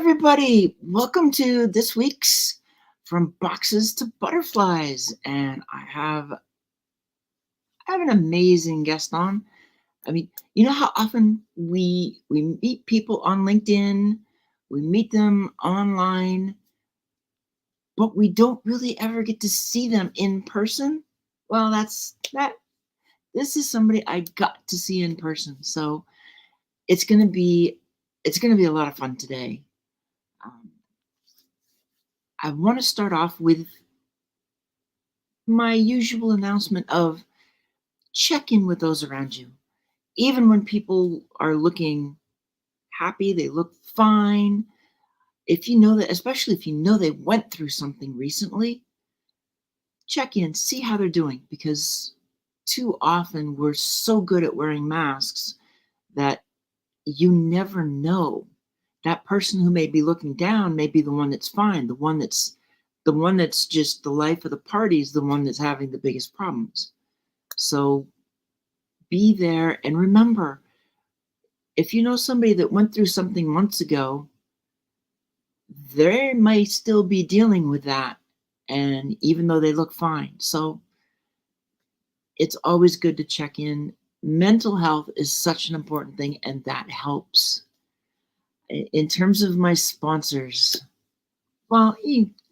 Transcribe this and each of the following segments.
everybody. Welcome to this week's From Boxes to Butterflies. And I have an amazing guest on. I mean, you know how often we meet people on LinkedIn, we meet them online, but we don't really ever get to see them in person? Well, that's that. This is somebody I got to see in person. So it's gonna be a lot of fun today. Um, I want to start off with my usual announcement of check in with those around you. Even when people are looking happy, they look fine. If you know that, especially if you know they went through something recently, check in, see how they're doing, because too often we're so good at wearing masks that you never know. That person who may be looking down may be the one that's fine. The one that's just the life of the party is the one that's having the biggest problems. So be there and remember, if you know somebody that went through something months ago, they might still be dealing with that, and even though they look fine. So it's always good to check in. Mental health is such an important thing, and that helps. In terms of my sponsors, well,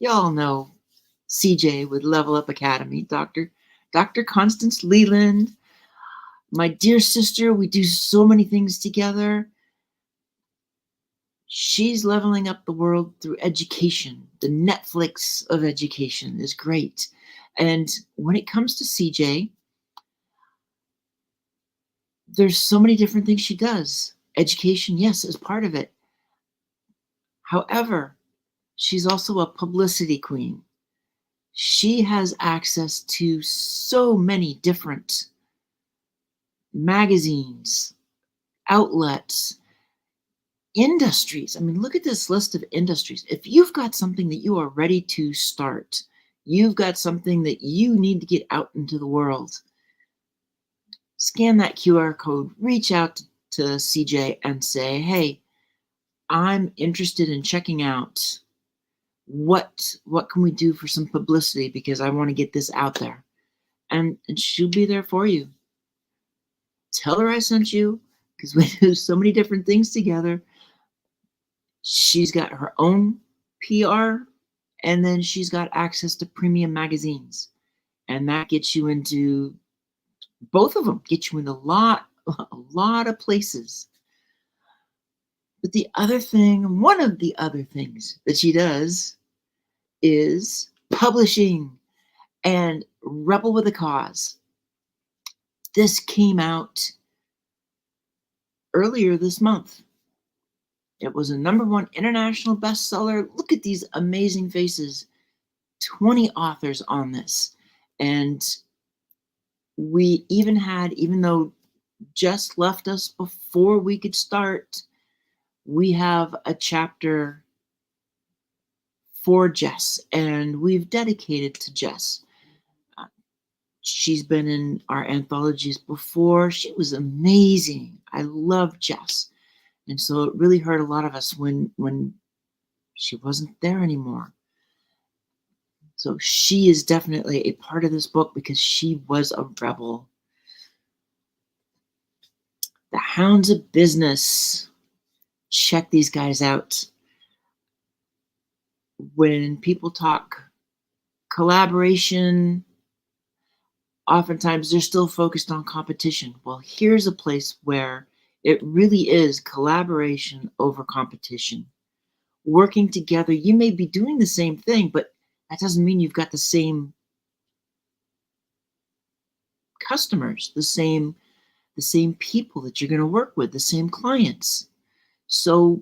y'all know CJ with Level Up Academy, Dr. Constance Leland, my dear sister. We do so many things together. She's leveling up the world through education. The Netflix of education is great. And when it comes to CJ, there's so many different things she does. Education, yes, is part of it. However, she's also a publicity queen. She has access to so many different magazines, outlets, industries. I mean, look at this list of industries. If you've got something that you are ready to start, you've got something that you need to get out into the world, scan that QR code, reach out to CJ and say, hey, I'm interested in checking out what can we do for some publicity, because I want to get this out there. And she'll be there for you. Tell her I sent you, because we do so many different things together. She's got her own PR, and then she's got access to premium magazines. And that gets you into both of them, get you into a lot of places. But one of the other things that she does is publishing and Rebel with a Cause. This came out earlier this month. It was a #1 international bestseller. Look at these amazing faces. 20 authors on this. And we even though Jess left us before we could start, we have a chapter for Jess, and we've dedicated to Jess. She's been in our anthologies before. She was amazing. I love Jess. And so it really hurt a lot of us when she wasn't there anymore. So she is definitely a part of this book because she was a rebel. The Hounds of Business. Check these guys out. When people talk collaboration, oftentimes they're still focused on competition. Well, here's a place where it really is collaboration over competition. Working together, you may be doing the same thing, but that doesn't mean you've got the same customers, the same people that you're going to work with, the same clients. So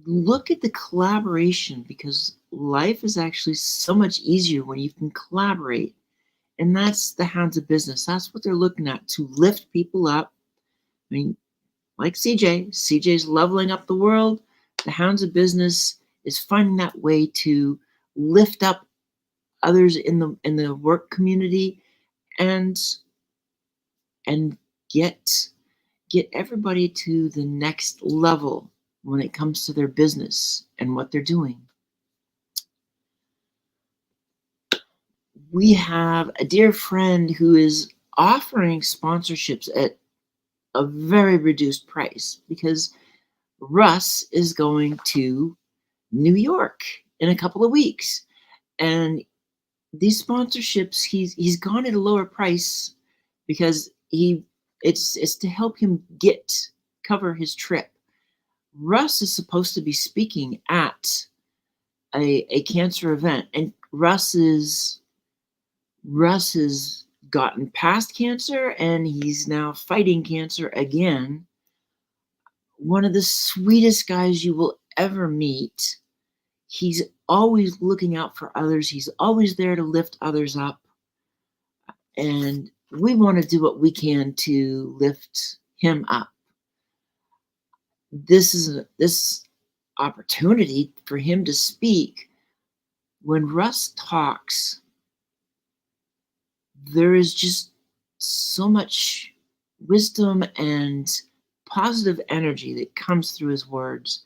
look at the collaboration, because life is actually so much easier when you can collaborate. And that's the Hounds of Business. That's what they're looking at, to lift people up. I mean, like CJ's leveling up the world. The Hounds of Business is finding that way to lift up others in the work community and get everybody to the next level when it comes to their business and what they're doing. We have a dear friend who is offering sponsorships at a very reduced price because Russ is going to New York in a couple of weeks. And these sponsorships, he's gone at a lower price because it's to help him cover his trip. Russ is supposed to be speaking at a cancer event, and Russ has gotten past cancer and he's now fighting cancer again. One of the sweetest guys you will ever meet. He's always looking out for others. He's always there to lift others up. And we want to do what we can to lift him up. This opportunity for him to speak. When Russ talks, there is just so much wisdom and positive energy that comes through his words.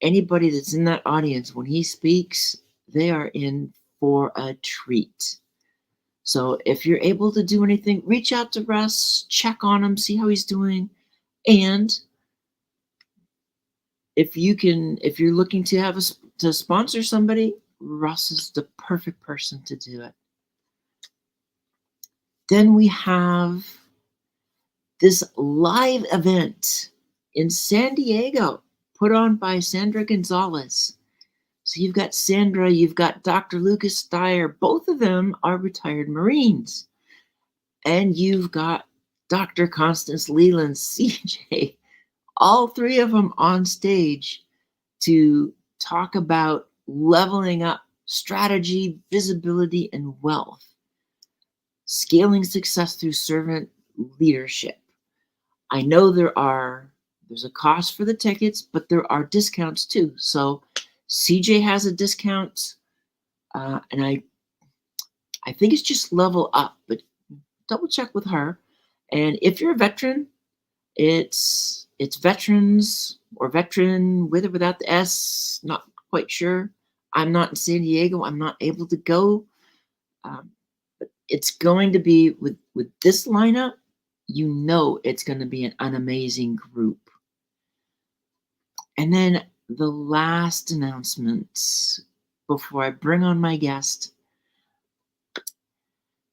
Anybody that's in that audience, when he speaks, they are in for a treat. So if you're able to do anything, reach out to Russ, check on him, see how he's doing. And if you're looking to sponsor somebody, Russ is the perfect person to do it. Then we have this live event in San Diego put on by Sandra Gonzalez. So you've got Sandra, you've got Dr. Lucas Dyer. Both of them are retired Marines. And you've got Dr. Constance Leland, CJ, all three of them on stage to talk about leveling up strategy, visibility, and wealth, scaling success through servant leadership. I know there's a cost for the tickets, but there are discounts too. So CJ has a discount, and I think it's just level up, but double check with her. And if you're a veteran, it's veterans or veteran with or without the S, not quite sure. I'm not in San Diego. I'm not able to go. But it's going to be with this lineup, it's going to be an amazing group. And then the last announcement before I bring on my guest,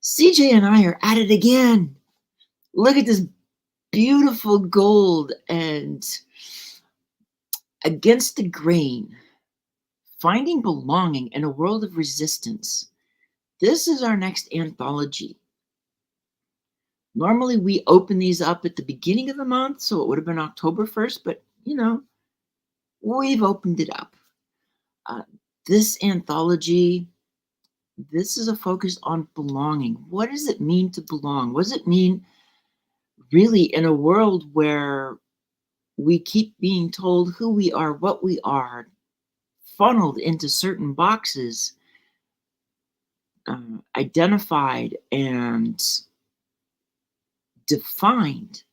CJ and I are at it again. Look at this beautiful gold and against the grain, finding belonging in a world of resistance. This is our next anthology. Normally we open these up at the beginning of the month, so it would have been October 1st, but we've opened it up. This anthology, this is a focus on belonging. What does it mean to belong? What does it mean really in a world where we keep being told who we are, what we are, funneled into certain boxes, identified and defined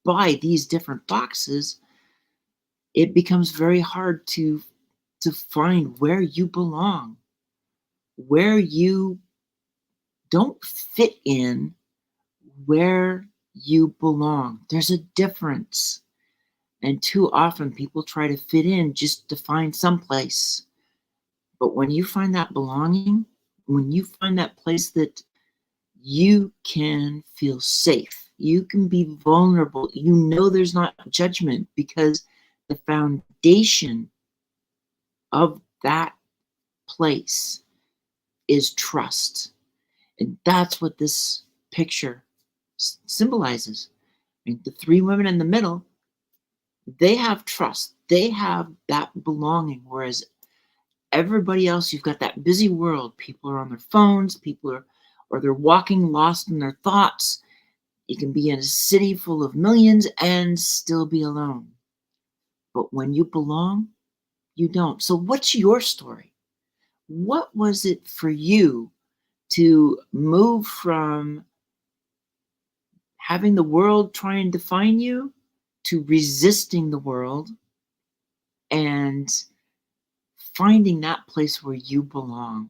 by these different boxes? It becomes very hard to find where you belong, where you don't fit in, where you belong. There's a difference. And too often people try to fit in just to find someplace. But when you find that belonging, when you find that place that you can feel safe, you can be vulnerable, there's not judgment, because the foundation of that place is trust. And that's what this picture symbolizes. The three women in the middle, they have trust. They have that belonging. Whereas everybody else, you've got that busy world. People are on their phones. Or they're walking lost in their thoughts. You can be in a city full of millions and still be alone. But when you belong, you don't. So what's your story? What was it for you to move from having the world try and define you to resisting the world and finding that place where you belong.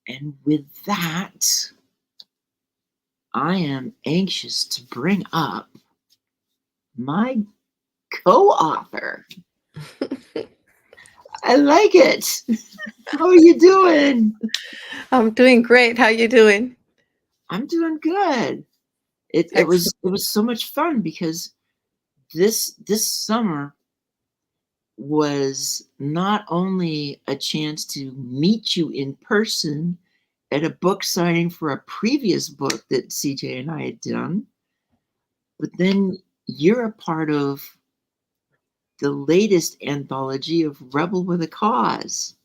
And with that, I am anxious to bring up my co-author. I like it. How are you doing? I'm doing great. How you doing? I'm doing good. It Excellent. was so much fun because this summer was not only a chance to meet you in person at a book signing for a previous book that CJ and I had done, but then you're a part of the latest anthology of Rebel with a Cause.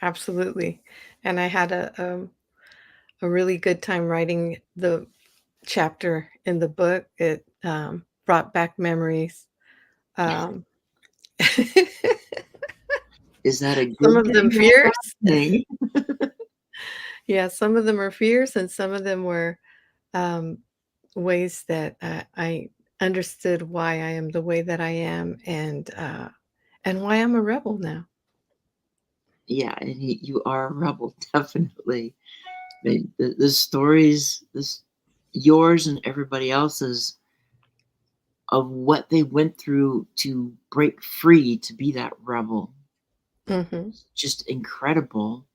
Absolutely. And I had a really good time writing the chapter in the book. It brought back memories. Um, Is that a some good of them thing or a fierce. bad thing? Yeah, some of them are fierce, and some of them were um, ways that I understood why I am the way that I am, and why I'm a rebel now. Yeah, and you are a rebel, definitely. The stories, yours and everybody else's, of what they went through to break free to be that rebel, Hmm. just incredible.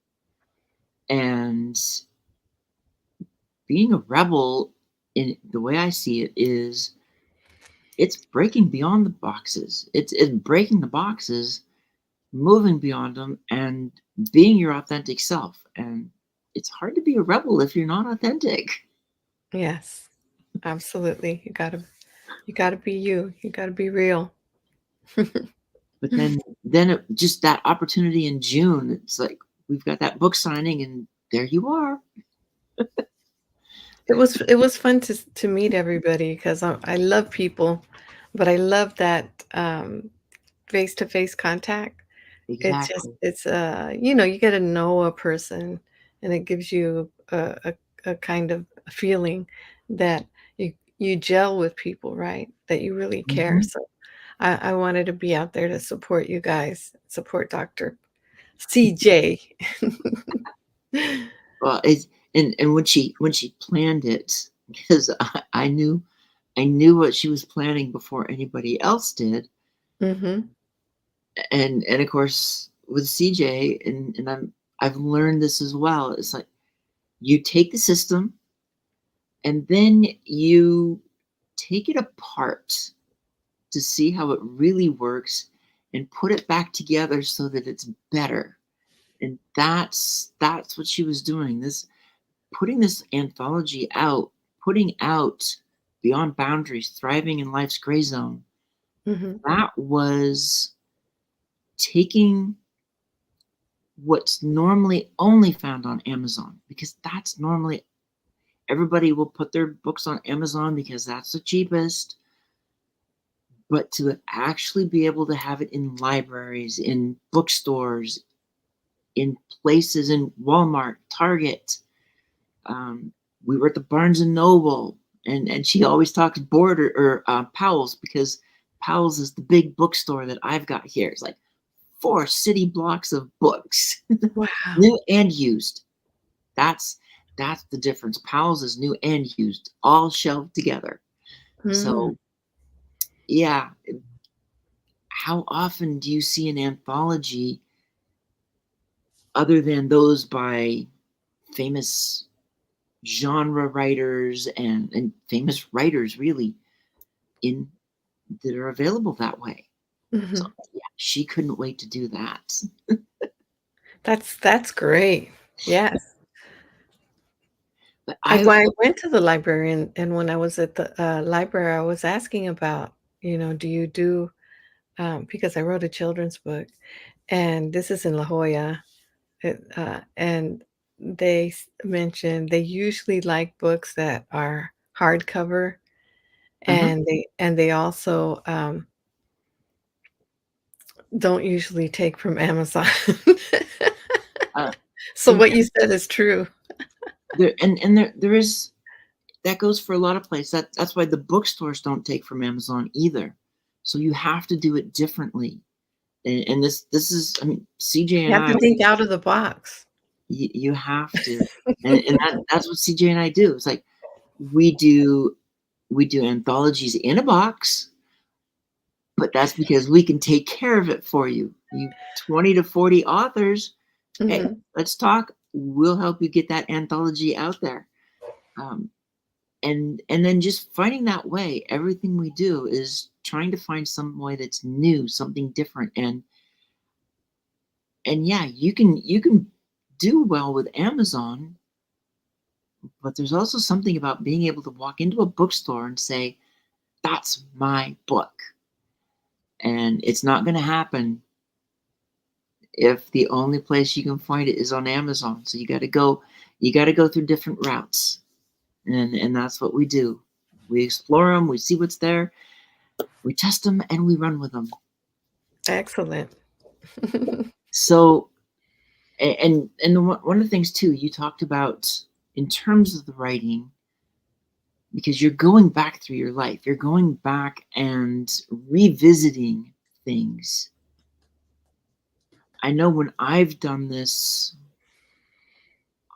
And being a rebel, in the way I see it, is it's breaking beyond the boxes. It's breaking the boxes, moving beyond them, and being your authentic self. And it's hard to be a rebel if you're not authentic. Yes, absolutely. You gotta be you. You gotta be real. But then just that opportunity in June, it's like we've got that book signing, and there you are. It was fun to meet everybody because I love people, but I love that face to face contact. It's just Exactly. it's you get to know a person, and it gives you a kind of feeling that you gel with people, right? That you really care. Mhm. So I wanted to be out there to support you guys, support Dr. CJ. Well, it's and when she planned it, because I knew what she was planning before anybody else did, Hmm. and of course with CJ, and I've learned this as well. It's like you take the system and then you take it apart to see how it really works and put it back together so that it's better. And that's what she was doing. This Putting this anthology out, putting out Beyond Boundaries, Thriving in Life's Gray Zone, Hmm. that was taking what's normally only found on Amazon, because that's normally everybody will put their books on Amazon because that's the cheapest. But to actually be able to have it in libraries, in bookstores, in places, in Walmart, Target, um, we were at the Barnes and Noble, and she always talks Border or Powell's, because Powell's is the big bookstore that I've got here. It's like 4 city blocks of books, Wow. new and used. That's that's the difference. Powell's is new and used, all shelved together. Mm. So yeah, how often do you see an anthology other than those by famous genre writers and famous writers, really, in that are available that way? So Mhm. yeah, she couldn't wait to do that. That's great. Yes. But I went to the library, and when I was at the, library, I was asking about, do you do because I wrote a children's book, and this is in La Jolla, and mentioned they usually like books that are hardcover, uh-huh, and they also, don't usually take from Amazon. uh, So and what you said is true. there is. that goes for a lot of places. That's why the bookstores don't take from Amazon either. So you have to do it differently. And this is, I mean, CJ You and have I, to think out of the box. you have to, and that's what CJ and I do. It's like we do anthologies in a box, but that's because we can take care of it for you. You 20 to 40 authors, hey, Mhm. let's talk. We'll help you get that anthology out there. Um, and then just finding that way. Everything we do is trying to find some way that's new, something different. And yeah, you can do well with Amazon, but there's also something about being able to walk into a bookstore and say, that's my book. And it's not going to happen if the only place you can find it is on Amazon. So you got to go through different routes. And that's what we do. We explore them, we see what's there, we test them, and we run with them. Excellent. So, one of the things too you talked about in terms of the writing, because you're going back through your life, you're going back and revisiting things. I know when I've done this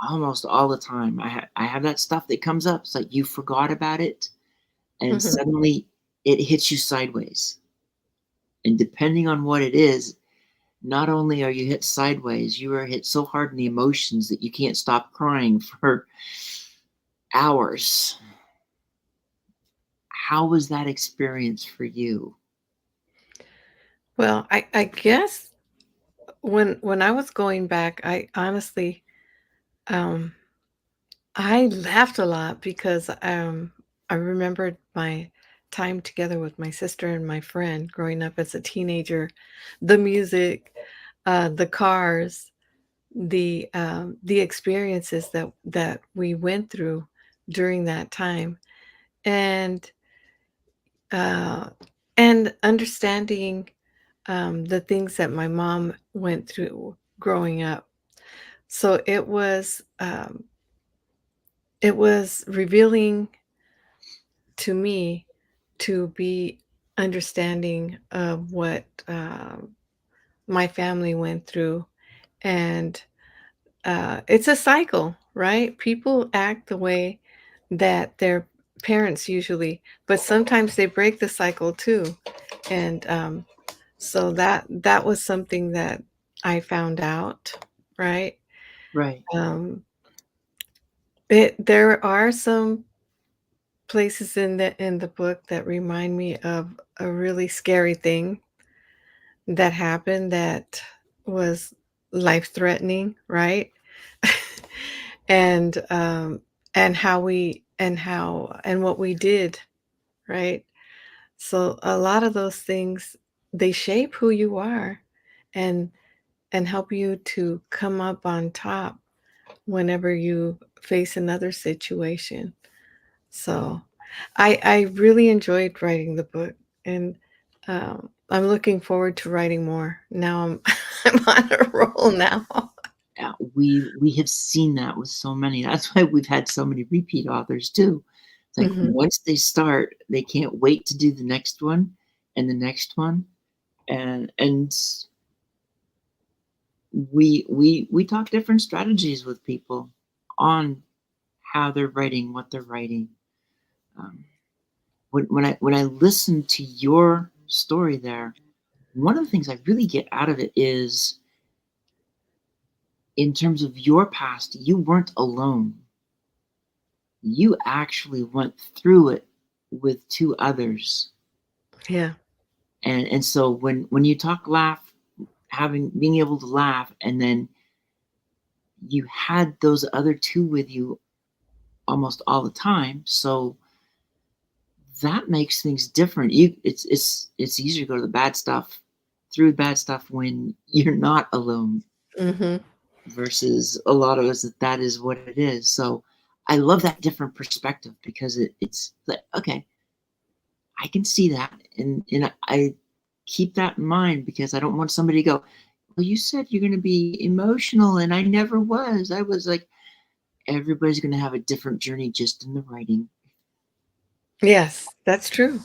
almost all the time, I have that stuff that comes up. It's like you forgot about it, and Mhm. suddenly it hits you sideways. And depending on what it is, not only are you hit sideways, you are hit so hard in the emotions that you can't stop crying for hours. How was that experience for you? Well, I guess when I was going back, I honestly, um, I laughed a lot because, I remembered my time together with my sister and my friend growing up as a teenager, the music, the cars, the experiences that we went through during that time, and, uh, and understanding, the things that my mom went through growing up. So it was revealing to me to be understanding of what, my family went through, and, it's a cycle, right? People act the way that their parents usually, but sometimes they break the cycle too, and, so that was something that I found out, right? Right, Um, there are some places in the book that remind me of a really scary thing that happened that was life-threatening, right? And, and how we and what we did, right? So a lot of those things, they shape who you are and help you to come up on top whenever you face another situation. So, I really enjoyed writing the book, and, I'm looking forward to writing more. Now I'm I'm on a roll now. yeah, we have seen that with so many. That's why we've had so many repeat authors too. It's like Mhm. once they start, they can't wait to do the next one and the next one. And we talk different strategies with people on how they're writing, what they're writing. Um, when I listen to your story there, one of the things I really get out of it is, in terms of your past, you weren't alone. You actually went through it with two others. Yeah. And so when you talk laugh, having being able to laugh, and then you had those other two with you almost all the time. So that makes things different. It's easier to go to the bad stuff, through bad stuff, when you're not alone, Mhm. versus a lot of us that is what it is. So I love that different perspective, because it's like, okay, I can see that, and I keep that in mind, because I don't want somebody to go, well, you said you're going to be emotional, and I never was. I was like, everybody's going to have a different journey just in the writing. Yes, that's true.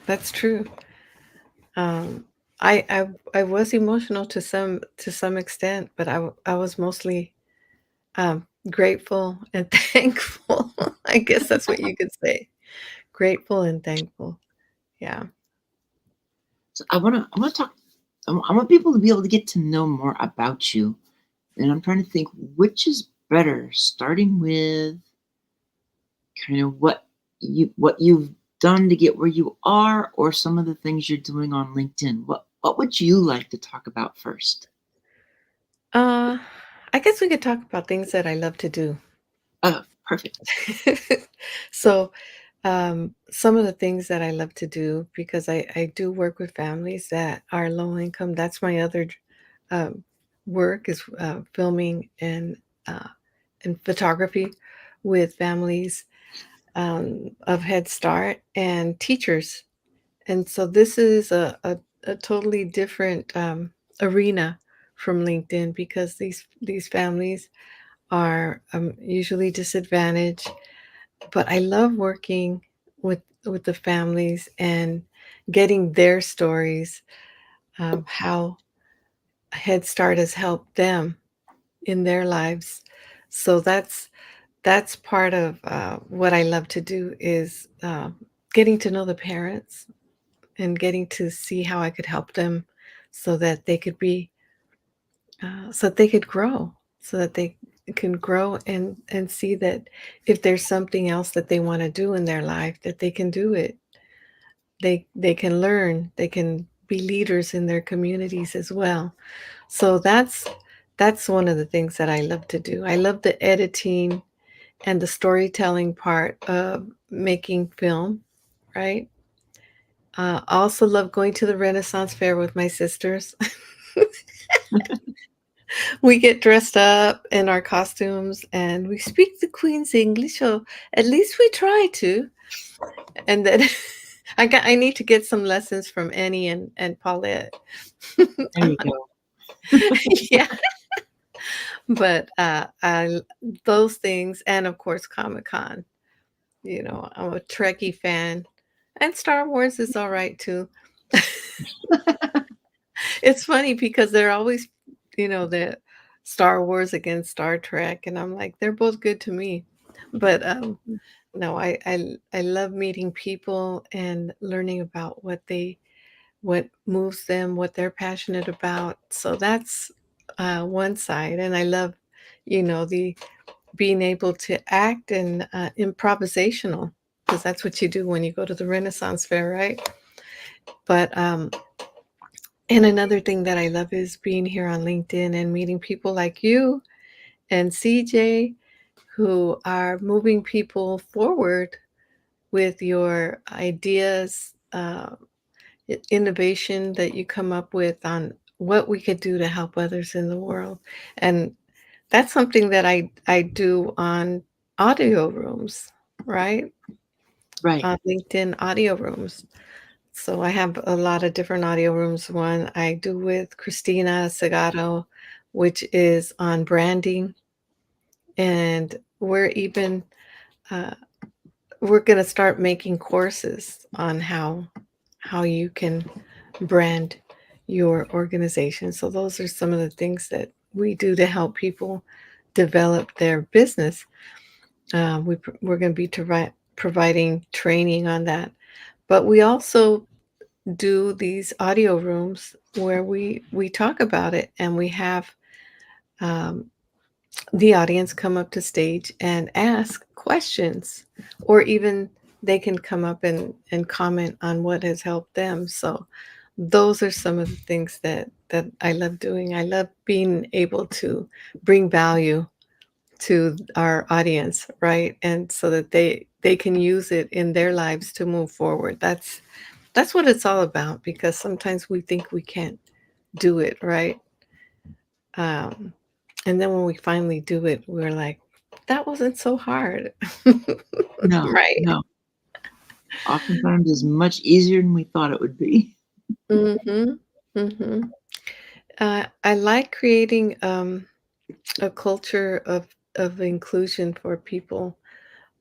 That's true. Um, I was emotional to some extent, but I was mostly, grateful and thankful. I guess that's what you could say. Grateful and thankful. Yeah. So I wanna talk. I want people to be able to get to know more about you, and I'm trying to think which is better, starting with kind of what you've done to get where you are, or some of the things you're doing on LinkedIn. What would you like to talk about first? Uh, I guess we could talk about things that I love to do. Oh, perfect. So, some of the things that I love to do because I do work with families that are low income. That's my other um, work is filming uh, and photography with families of Head Start and teachers. And so this is a totally different arena from LinkedIn because these families are usually disadvantaged, but I love working with the families and getting their stories of how Head Start has helped them in their lives. So that's part of what I love to do is getting to know the parents and getting to see how I could help them so that they could be so that they could grow, so that they can grow and see that if there's something else that they want to do in their life that they can do it. They can learn, they can be leaders in their communities as well. So that's one of the things that I love to do. I love the editing and the storytelling part of making film, right? I also love going to the Renaissance Fair with my sisters. We get dressed up in our costumes and we speak the Queen's English, or at least we try to. And then I need to get some lessons from Annie and Paulette. There you go. Yeah, but those things, and of course Comic Con. You know, I'm a Trekkie fan, and Star Wars is all right too. It's funny because they're always, the Star Wars against Star Trek, and I'm like, they're both good to me. But no, I love meeting people and learning about what moves them, what they're passionate about. So that's one side, and I love, the being able to act and improvisational because that's what you do when you go to the Renaissance Fair, right? But and another thing that I love is being here on LinkedIn and meeting people like you and CJ who are moving people forward with your ideas, innovation that you come up with on what we could do to help others in the world. And that's something that I do on audio rooms, right? Right. On LinkedIn audio rooms. So I have a lot of different audio rooms. One I do with Christina Segato, which is on branding, and uh, we're going to start making courses on how you can brand your organization. So those are some of the things that we do to help people develop their business. We're going to be providing training on that, but we also do these audio rooms where we talk about it and we have um, the audience come up to stage and ask questions, or even they can come up and comment on what has helped them. So those are some of the things that I love doing. I love being able to bring value to our audience, right? And so that they can use it in their lives to move forward. That's what it's all about because sometimes we think we can't do it, right? Um, and then when we finally do it, we're like, that wasn't so hard. No, Right. no. Oftentimes is much easier than we thought it would be. Mhm. Mhm. I like creating a culture of inclusion for people,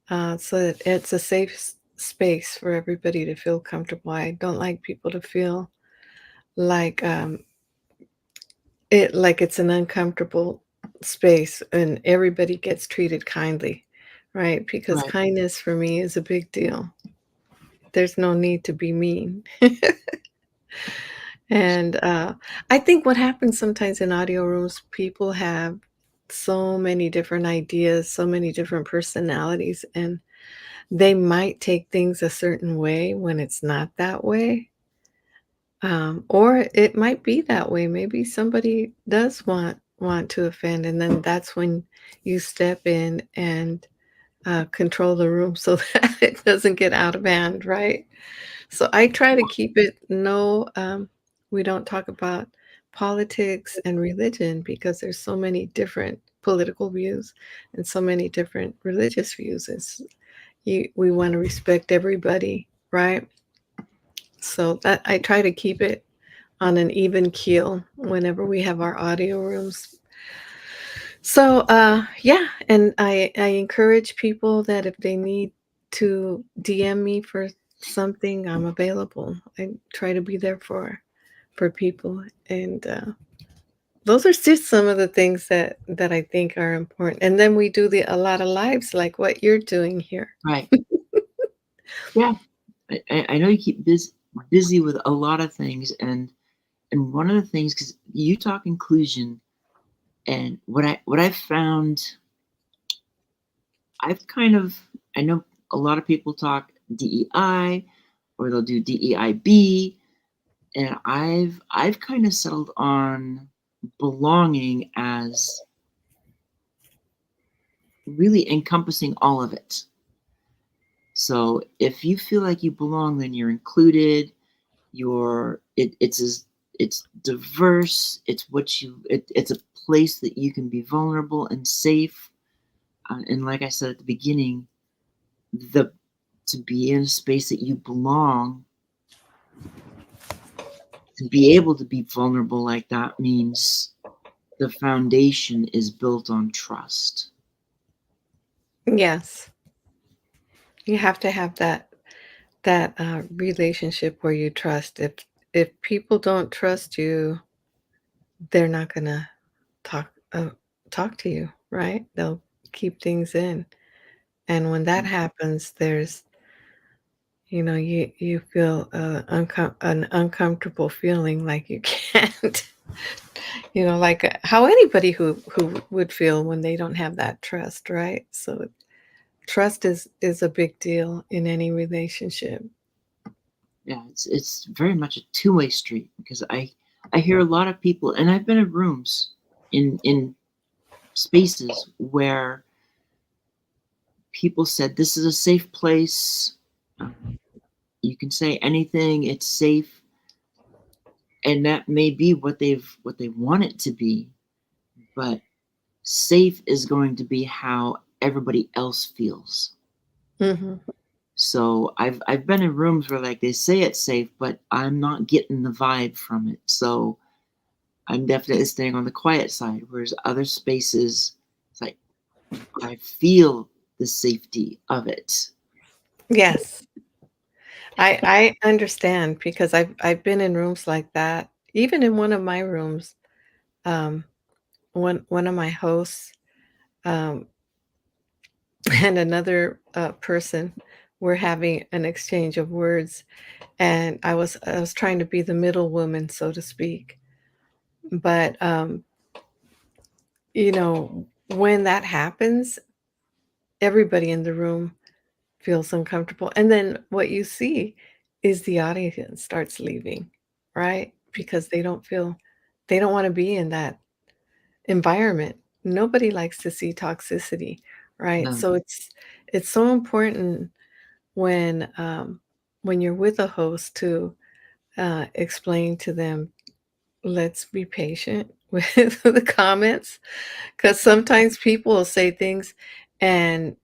so that it's a space for everybody to feel comfortable. I don't like people to feel like it's an uncomfortable space and everybody gets treated kindly, right? Because Right. kindness for me is a big deal. There's no need to be mean. And I think what happens sometimes in audio rooms, people have so many different ideas, so many different personalities, and they might take things a certain way when it's not that way. Or it might be that way. Maybe somebody does want to offend, and then that's when you step in and control the room so that it doesn't get out of hand, right? So I try to keep it no. We don't talk about politics and religion because there's so many different political views and so many different religious views. We want to respect everybody, right? So that I try to keep it on an even keel whenever we have our audio rooms. So, yeah, and I encourage people that if they need to DM me for something, I'm available. I try to be there for people, and those are just some of the things that I think are important. And then we do the a lot of lives like what you're doing here. Right. Yeah. I know you keep busy with a lot of things, and one of the things, because you talk inclusion, and what I've found, I've kind of I know a lot of people talk DEI, or they'll do DEIB, and I've kind of settled on belonging as really encompassing all of it. So if you feel like you belong, then you're included. It's diverse. It's a place that you can be vulnerable and safe. And like I said at the beginning, the to be in a space that you belong, to be able to be vulnerable like that means the foundation is built on trust. Yes, you have to have that relationship where you trust. If people don't trust you, they're not gonna talk talk to you, right? They'll keep things in. And when that happens, there's you feel an uncomfortable feeling like you can't, like how anybody who would feel when they don't have that trust, right? So trust is a big deal in any relationship. Yeah, it's very much a two-way street, because I hear a lot of people, and I've been in rooms, in spaces where people said this is a safe place. Um, you can say anything. It's safe, and that may be what they want it to be. But safe is going to be how everybody else feels. Mhm. So I've been in rooms where, like, they say it's safe, but I'm not getting the vibe from it. So I'm definitely staying on the quiet side. Whereas other spaces, it's like I feel the safety of it. Yes. I understand because I've been in rooms like that. Even in one of my rooms, um, one of my hosts, um, and another, person were having an exchange of words, and I was trying to be the middle woman, so to speak. But, when that happens, everybody in the room feels uncomfortable, and then what you see is the audience starts leaving, right? Because they don't wanna be in that environment. Nobody likes to see toxicity, right? No, So it's so important when you're with a host to, explain to them, "Let's be patient with the comments, because sometimes people will say things and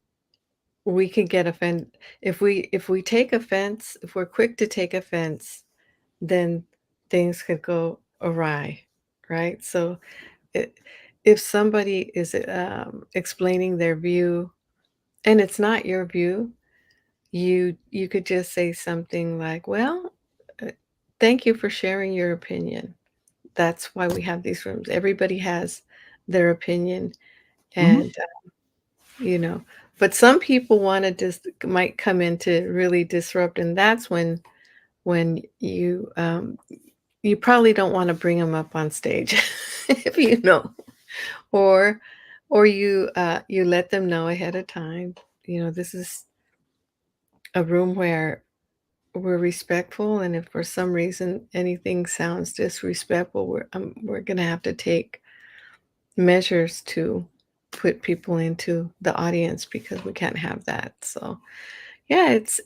we can get offended. If we take offense, if we're quick to take offense, then things could go awry, right? So, I if somebody is, explaining their view and it's not your view, you could just say something like, "Well, uh, thank you for sharing your opinion. That's why we have these rooms. Everybody has their opinion, Mhm. and, you know." But some people wanna just might come in to really disrupt, and that's when you probably don't wanna bring them up on stage, if you know, or you let them know ahead of time, "This is a room where we're respectful, and if for some reason anything sounds disrespectful, we're gonna have to take measures to put people into the audience because we can't have that." So, yeah, it's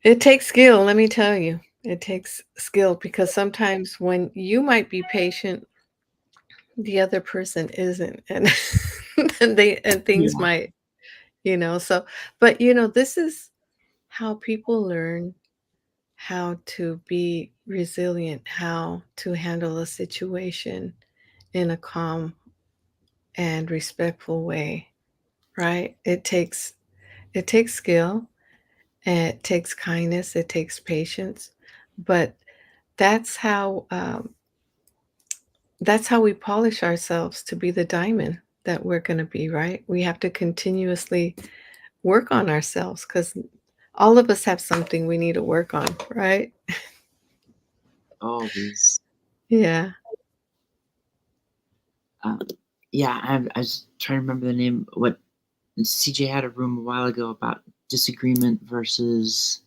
it takes skill, let me tell you. It takes skill because sometimes when you might be patient, the other person isn't, and and things Yeah. might, so but, this is how people learn how to be resilient, how to handle a situation in a calm and respectful way, right? It takes skill, and it takes kindness, it takes patience, but that's how um, that's how we polish ourselves to be the diamond that we're going to be, right? We have to continuously work on ourselves because all of us have something we need to work on, right? Always. Yeah. Um, yeah, I was trying to remember the name. What CJ had a room a while ago about disagreement versus.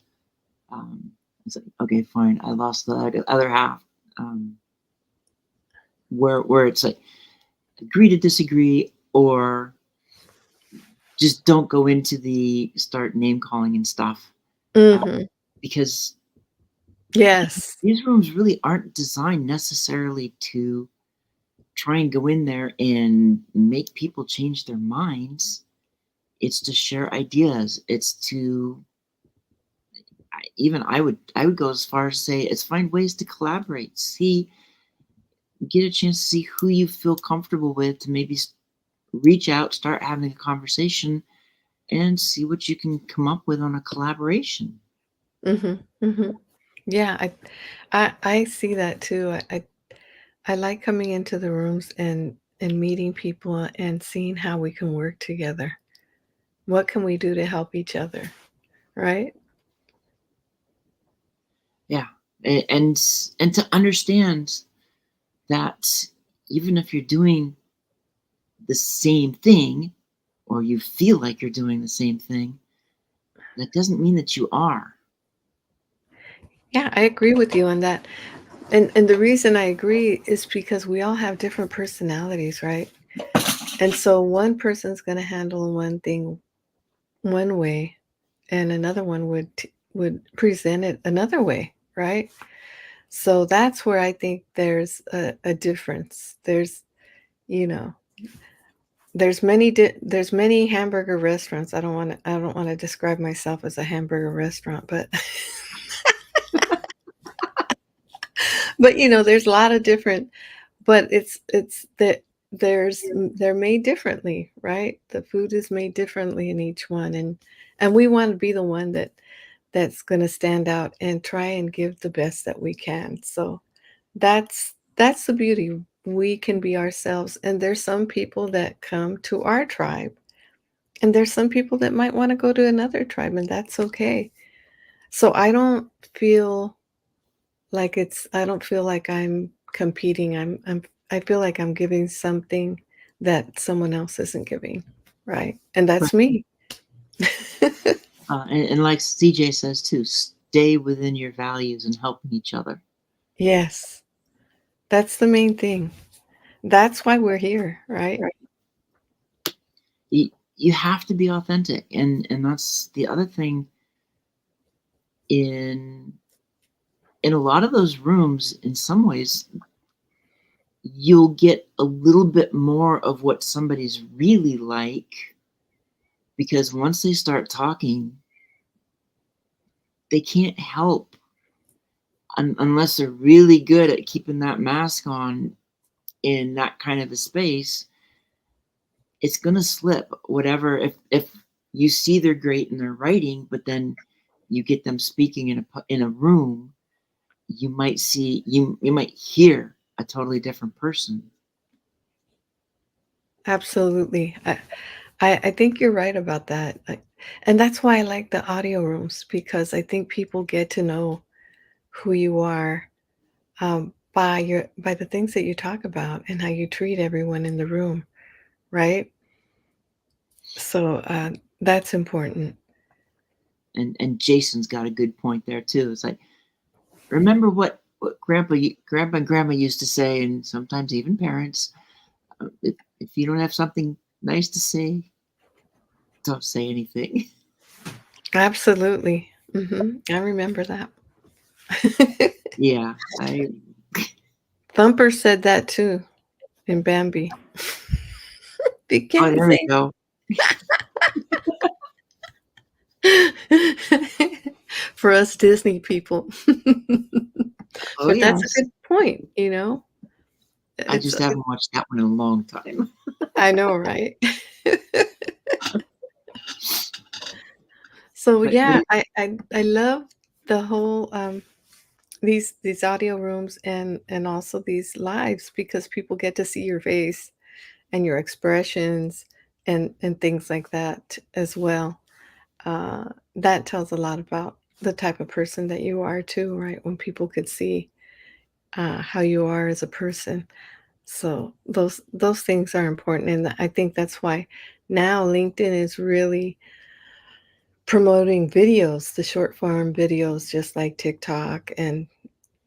It's like, okay, fine. I lost the other half. Um, where it's like agree to disagree, or just don't go into the start name calling and stuff, Mhm. because Yes. these rooms really aren't designed necessarily to try and go in there and make people change their minds. It's to share ideas. It's to even I would go as far as say it's find ways to collaborate. See, get a chance to see who you feel comfortable with to maybe reach out, start having a conversation, and see what you can come up with on a collaboration. Mhm. Mhm. Yeah, I see that too. I like coming into the rooms and meeting people and seeing how we can work together. What can we do to help each other, right? Yeah, and to understand that even if you're doing the same thing, or you feel like you're doing the same thing, that doesn't mean that you are. Yeah, I agree with you on that. And the reason I agree is because we all have different personalities, right? And so one person's going to handle one thing one way and another one would present it another way, right? So that's where I think there's a difference. You know, there's many hamburger restaurants. I don't want to describe myself as a hamburger restaurant, but but there's a lot of different. But it's that they're made differently, right? The food is made differently in each one, and we want to be the one that's going to stand out and try and give the best that we can. So that's the beauty. We can be ourselves, and there's some people that come to our tribe, and there's some people that might want to go to another tribe, and that's okay. So I don't feel like I'm competing. I feel like I'm giving something that someone else isn't giving, right? And Right. that's me. And like CJ says too, stay within your values and helping each other. Yes, that's the main thing. That's why we're here, right? You have to be authentic, and that's the other thing. In a lot of those rooms, in some ways, you'll get a little bit more of what somebody's really like, because once they start talking, they can't help, unless they're really good at keeping that mask on in that kind of a space. it's gonna slip. Whatever, if you see they're great in their writing, but then you get them speaking in a room, you might hear a totally different person. Absolutely. I think you're right about that. And that's why I like the audio rooms because I think people get to know who you are by the things that you talk about and how you treat everyone in the room, right? So that's important. And Jason's got a good point there too. It's like, remember what grandpa and grandma used to say, and sometimes even parents, if you don't have something nice to say, don't say anything. Absolutely. I remember that. Yeah, I Thumper said that too in Bambi. You oh, can't there we say go. for us Disney people. Oh But that's a yes, good point, you know? I It's just haven't watched that one in a long time. I know, right? So, But yeah, I love the whole, these audio rooms and also these lives because people get to see your face and your expressions and things like that as well. That tells a lot about the type of person that you are too, right? When people could see, how you are as a person. So those things are important, and I think that's why now LinkedIn is really promoting videos, the short form videos, just like TikTok and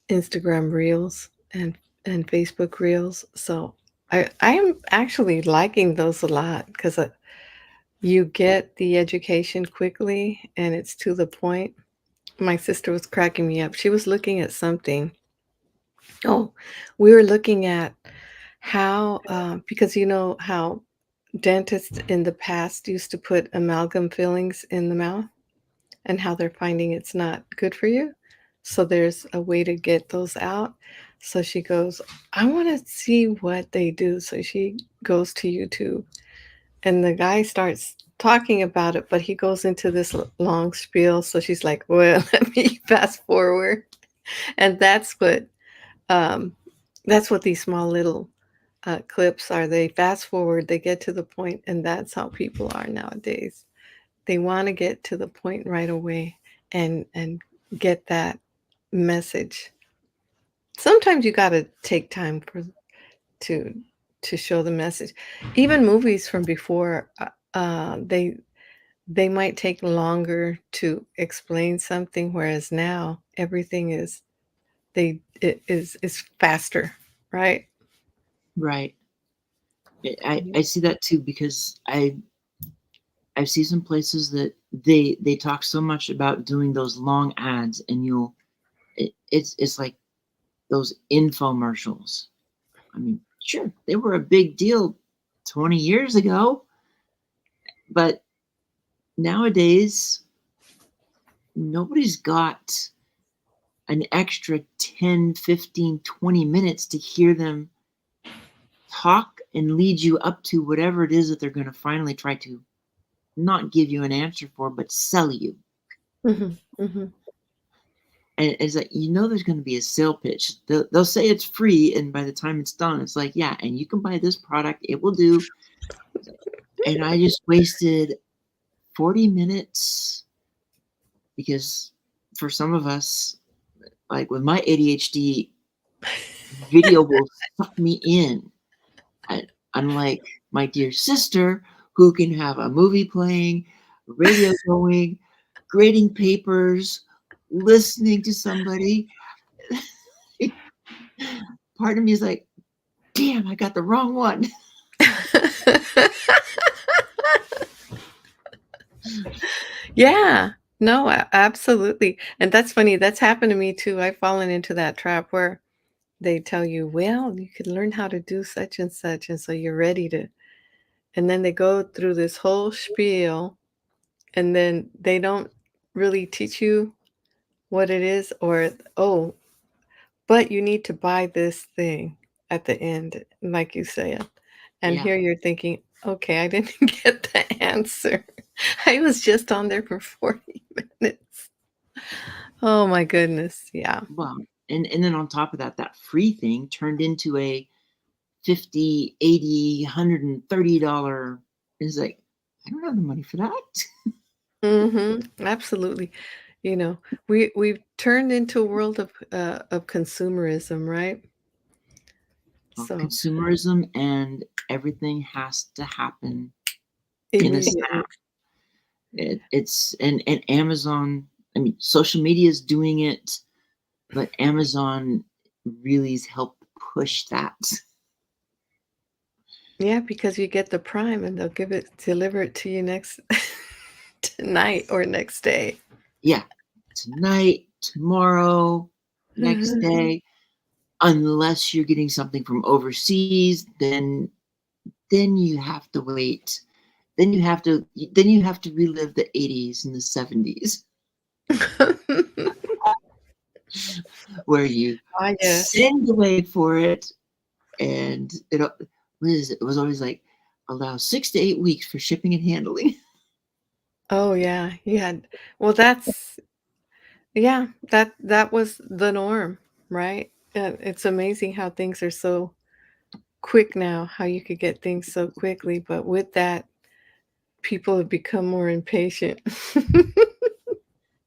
Instagram Reels and Facebook Reels. So I am actually liking those a lot because you get the education quickly and it's to the point. My sister was cracking me up. She was looking at something. Oh, we were looking at how because you know how dentists in the past used to put amalgam fillings in the mouth and how they're finding it's not good for you. So there's a way to get those out. So she goes, I want to see what they do. So she goes to YouTube and the guy starts talking about it, but he goes into this long spiel. So she's like, well, let me fast forward. And um, that's what these small little clips are. They fast forward, they get to the point, and that's how people are nowadays. They want to get to the point right away and get that message. Sometimes you got to take time to to show the message. Even movies from before, they might take longer to explain something, whereas now everything is faster, right? right, I see that too because I see some places that they talk so much about doing those long ads, and it's like those infomercials. I mean, sure, they were a big deal 20 years ago, but nowadays nobody's got an extra 10, 15, 20 minutes to hear them talk and lead you up to whatever it is that they're going to finally try to not give you an answer for, but sell you. Mhm, mhm. And it's like, there's going to be a sale pitch. They'll say it's free, and by the time it's done, it's like, yeah, and you can buy this product, it will do. And I just wasted 40 minutes because for some of us, like with my ADHD, video will suck me in. I, unlike my dear sister, who can have a movie playing, radio going, grading papers, listening to somebody. Part of me is like, damn, I got the wrong one. Yeah. No, absolutely. And that's funny. That's happened to me too. I've fallen into that trap where they tell you, well, you could learn how to do such and such. And so you're ready to, and then they go through this whole spiel and then they don't really teach you what it is or, oh, but you need to buy this thing at the end, like you said. And Yeah, here you're thinking, Okay, I didn't get the answer. I was just on there for 40 minutes. Oh my goodness, yeah. Well, and then on top of that, that free thing turned into a 50, 80, $130. It's like, I don't have the money for that. Mhm, absolutely. You know, we've turned into a world of consumerism, right? So, Consumerism, and everything has to happen in a immediately. snap. It's and Amazon, I mean, social media is doing it, but Amazon really has helped push that. Yeah, because you get the Prime and they'll deliver it to you next tonight or next day. Yeah, tonight, tomorrow, next day, unless you're getting something from overseas, then you have to wait. Then you have to relive the 80s and the 70s where you Ah, yes. send away for it, and what is it? It was always like, allow 6 to 8 weeks for shipping and handling. Oh, yeah, you had well, that's yeah, that was the norm, right? And it's amazing how things are so quick now, how you could get things so quickly, but with that, people have become more impatient.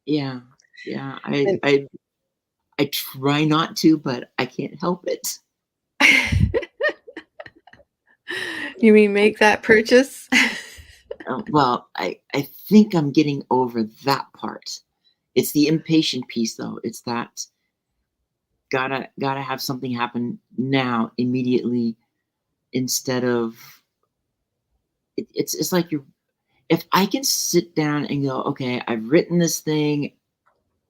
Yeah, yeah, And I try not to, but I can't help it. You mean make that purchase? Well, I think I'm getting over that part. It's the impatient piece, though. It's that gotta have something happen now, immediately, instead of it's like you're if I can sit down and go, okay, I've written this thing,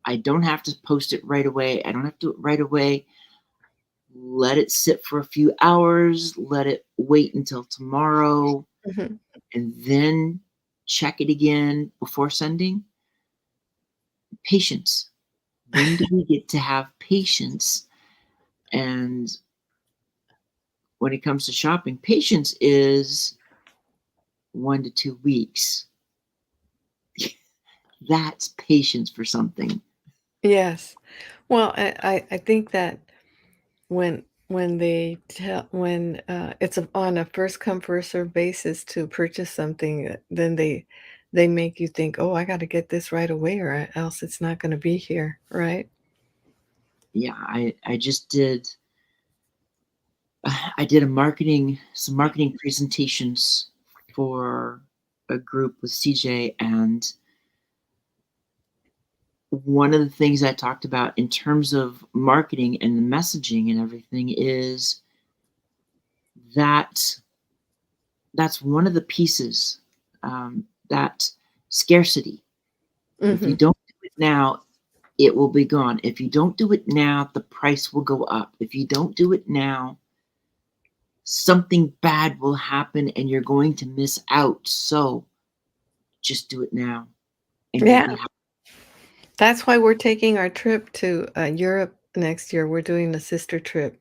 I don't have to post it right away. I don't have to do it right away. Let it sit for a few hours, let it wait until tomorrow, Mhm. and then check it again before sending. Patience. When do we get to have patience? And when it comes to shopping, patience is 1 to 2 weeks. That's patience for something. Yes. Well, I think that when it's on a first come first serve basis to purchase something, then they make you think, oh, I got to get this right away, or else it's not going to be here, right? Yeah, I just did I did some marketing presentations for a group with CJ, and one of the things I talked about in terms of marketing and the messaging and everything is that that's one of the pieces, that scarcity. If you Hmm. don't do it now, it will be gone. If you don't do it now, the price will go up. If you don't do it now, something bad will happen and you're going to miss out. So just do it now and you'll Yeah, be happy. that's why we're taking our trip to Europe next year. We're doing a sister trip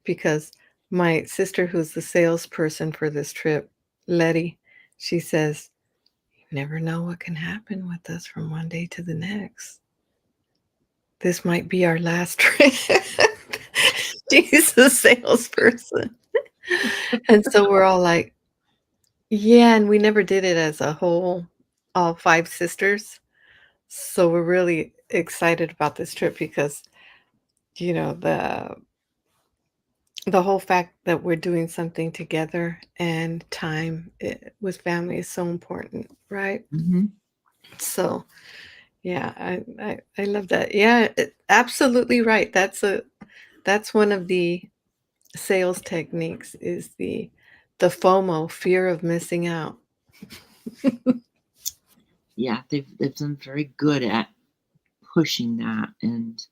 because my sister, who's the salesperson for this trip, Letty, she says, "You never know what can happen with us from one day to the next. This might be our last trip." She's a salesperson. And so we're all like, yeah, and we never did it as a whole, all 5 sisters. So we're really excited about this trip because, you know, the whole fact that we're doing something together and time with family is so important, right? Mhm. So, yeah, I love that. Yeah, absolutely right. That's one of the sales techniques is the FOMO, fear of missing out. Yeah, they've done very good at pushing that, and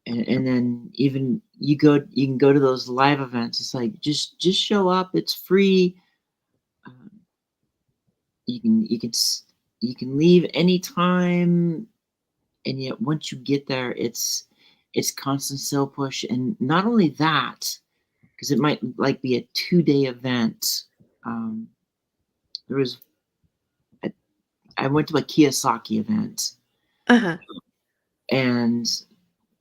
then even you can go to those live events. It's like just show up. It's free. Um, you can leave anytime, and yet once you get there, it's constant sale push. And not only that, because it might like be a 2-day event. There was a, I went to a Kiyosaki event, Uh-huh. and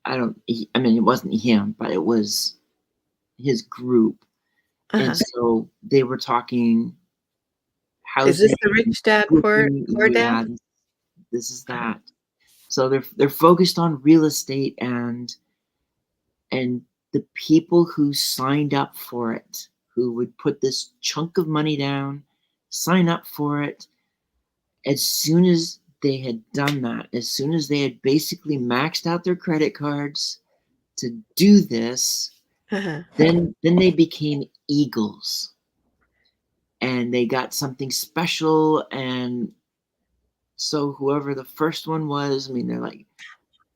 I mean, it wasn't him, but it was his group. And Uh-huh. so they were talking Is this housing, the Rich Dad flipping. Poor Dad? Yeah, this is Uh-huh. that. So they're focused on real estate, and the people who signed up for it, who would put this chunk of money down, sign up for it, as soon as they had done that, as soon as they had basically maxed out their credit cards to do this, Uh-huh. then they became eagles, and they got something special. And so whoever the first one was, I mean, they're like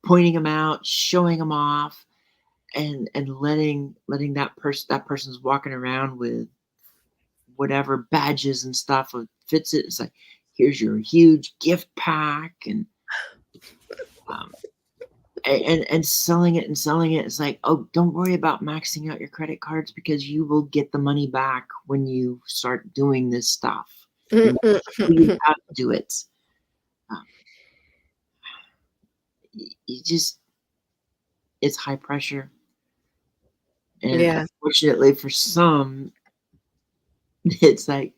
pointing them out, showing them off, and letting that person's walking around with whatever badges and stuff fits it. It's like, here's your huge gift pack, um, and selling it and selling it. It's like, oh, don't worry about maxing out your credit cards, because you will get the money back when you start doing this stuff. You know, you have to do it. Um, you just, it's high pressure, and Yeah. unfortunately for some, it's like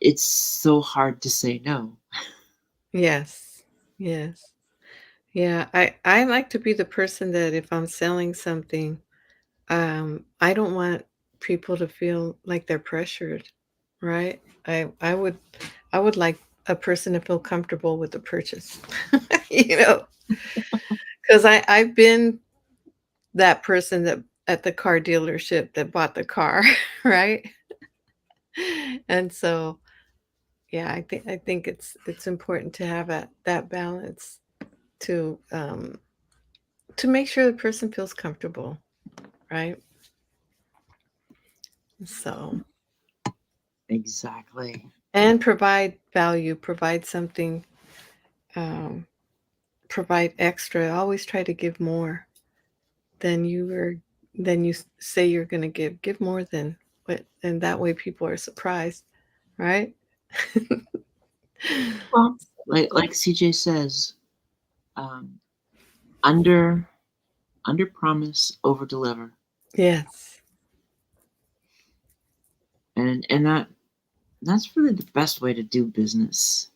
it's so hard to say no. Yes. Yes. Yeah. I like to be the person that if I'm selling something, I don't want people to feel like they're pressured, right? I would like a person to feel comfortable with the purchase, you know, because I've been that person that at the car dealership that bought the car, right? And so, yeah, I think it's important to have that balance to to make sure the person feels comfortable, right? So, Exactly. and provide value, provide something, um, provide extra. Always try to give more than you were than you say you're going to give. Give more than what, and that way people are surprised, right? Well, like CJ says, um, under under promise, over deliver, Yes. and that's really the best way to do business.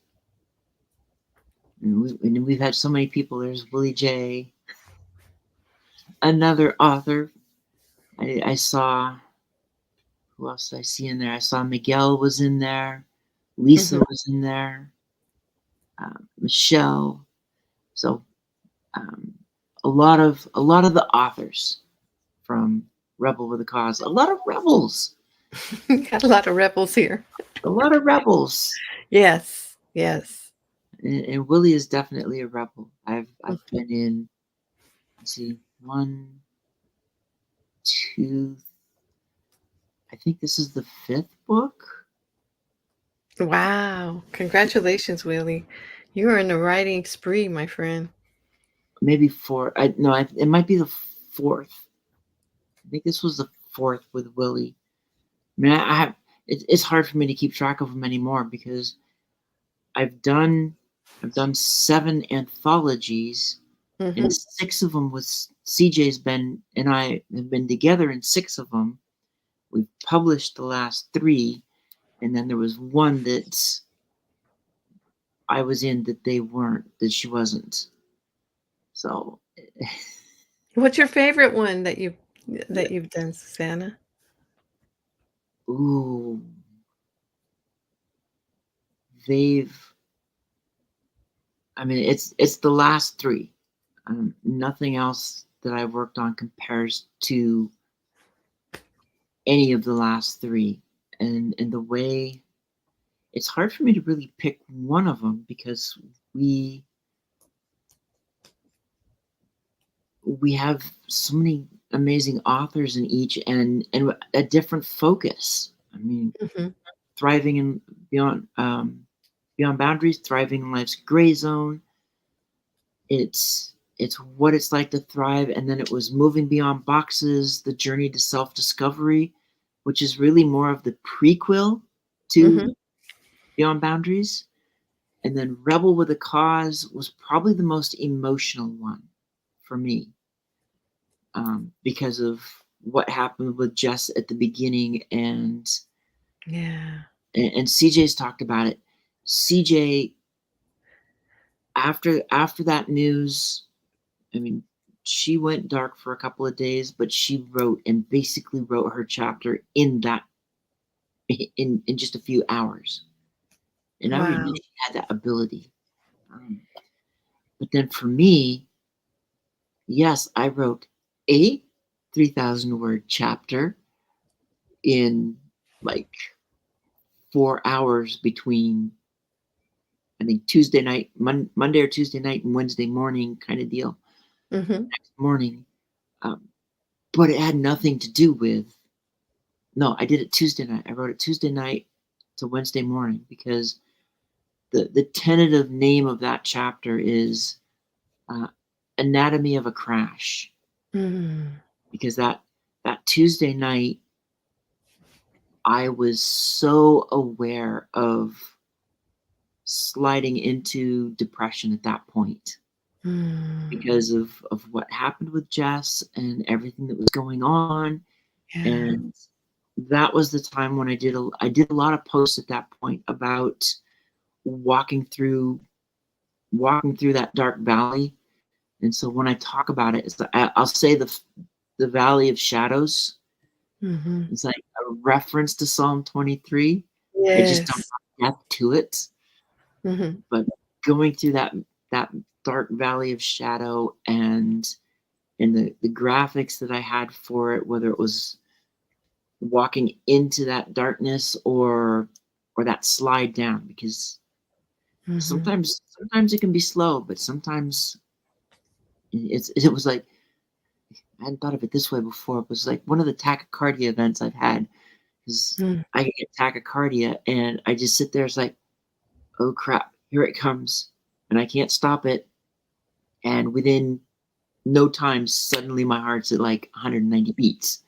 And we've had so many people. There's Willie J, another author. I saw, who else did I see in there? I saw Miguel was in there, Lisa Mhm. was in there, Michelle. So um, a lot of the authors from Rebel with a Cause, a lot of rebels, Got a lot of rebels here. a lot of rebels. Yes. Yes. And Willie is definitely a rebel. I've Mhm. been in, let's see, one, two, I think this is the fifth book, Wow. Congratulations, Willie. You are in a writing spree, my friend. maybe four. I no, it might be the fourth. I think this was the fourth with Willie. I mean, I have. It's hard for me to keep track of them anymore, because I've done I've done 7 anthologies, and Mhm. 6 of them was CJ's been and I have been together in 6 of them. We've published the last 3, and then there was one that I was in that they weren't, that she wasn't. So, What's your favorite one that you've done, Susanna? ooh, they've I mean, it's the last 3. Nothing else that I've worked on compares to any of the last 3. And the way it's hard for me to really pick one of them, because we we have so many amazing authors in each, and a different focus. I mean, Mhm. thriving in beyond boundaries, thriving in life's gray zone. It's it's what it's like to thrive. And then it was Moving Beyond Boxes, The Journey to Self-Discovery, which is really more of the prequel to Mhm. Beyond Boundaries. And then Rebel with a Cause was probably the most emotional one for me, because of what happened with Jess at the beginning. Yeah. And CJ's talked about it. CJ, after that news, I mean, she went dark for a couple of days, but she wrote and basically wrote her chapter in just a few hours. And I already knew Wow. she had that ability. Um, but then for me, yes, I wrote a 3,000 word chapter in like 4 hours between, I think, Tuesday night, Monday or Tuesday night, and Wednesday morning kind of deal. Mhm. Next morning, um, but it had nothing to do with. No, I did it Tuesday night. I wrote it Tuesday night to Wednesday morning because the tentative name of that chapter is uh, Anatomy of a Crash. Mm. Because that Tuesday night, I was so aware of sliding into depression at that point Mm. because of what happened with Jess and everything that was going on. Yeah. And that was the time when I did a lot of posts at that point about walking through that dark valley. And so when I talk about it, I'll say the valley of shadows. Mhm. It's like a reference to Psalm 23. I just don't Yes. have depth to it. Mhm. But going through that dark valley of shadow, and the graphics that I had for it, whether it was walking into that darkness or that slide down, because Mhm. sometimes it can be slow, but sometimes it was like, I hadn't thought of it this way before. It was like one of the tachycardia events I've had, because Mm. I get tachycardia and I just sit there. It's like, oh crap, here it comes, and I can't stop it. And within no time, suddenly my heart's at like 190 beats.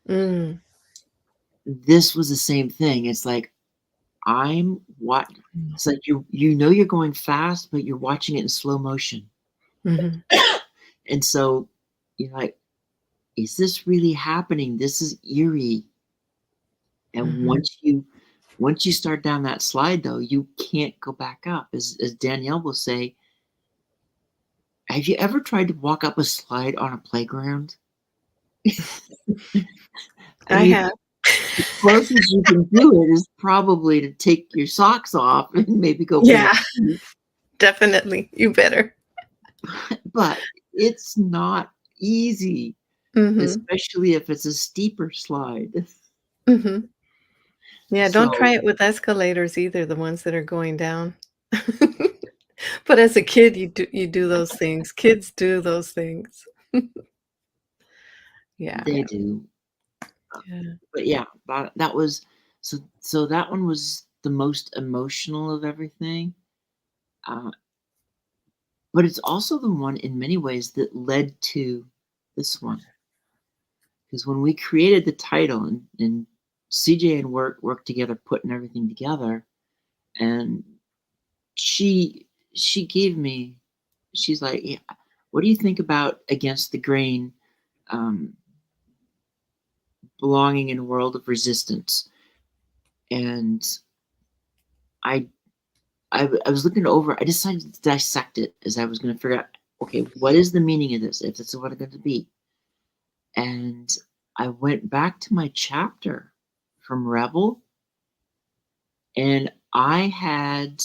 Mm. This was the same thing. It's like I'm what it's like you know you're going fast, but you're watching it in slow motion. Mhm. And so you're like, is this really happening? This is eerie. And Mhm. once you start down that slide, though, you can't go back up. As Danielle will say, have you ever tried to walk up a slide on a playground? I I mean, have. the closest you can do it is probably to take your socks off and maybe go put Yeah, on shoes, definitely. You better. but it's not easy, Mhm. especially if it's a steeper slide. Mhm. Yeah, don't try So it with escalators either, the ones that are going down. But as a kid, you do those things. Kids do those things. Yeah, they do. yeah. But yeah, that was so that one was the most emotional of everything. Uh, but it's also the one in many ways that led to this one. Because when we created the title, and CJ and worked together putting everything together, and she gave me, she's like, yeah, what do you think about Against the Grain, um, belonging in a world of resistance? And I I was looking over. I decided to dissect it as I was going to figure out, okay, what is the meaning of this? If this is what it's going to be, and I went back to my chapter from Rebel, and I had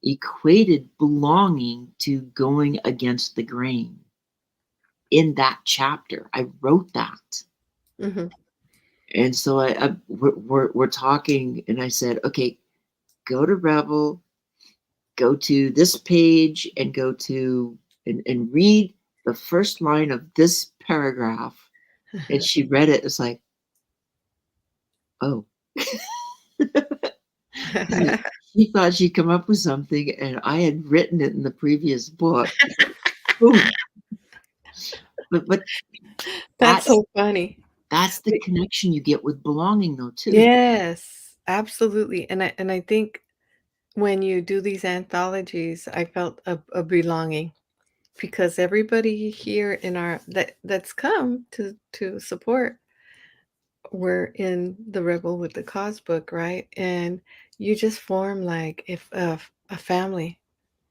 equated belonging to going against the grain in that chapter. I wrote that. Mhm. And so we're talking, and I said, okay, go to Rebel, go to this page, and go to and read the first line of this paragraph. And she read it. It's like, oh, She thought she'd come up with something, and I had written it in the previous book. Boom. But That's that's so funny. that's the connection you get with belonging though too. Yes, absolutely, and I think when you do these anthologies, I felt a belonging because everybody here in our that's come to support, we're in the Rebel with the Cause book, right? And you just form like if a family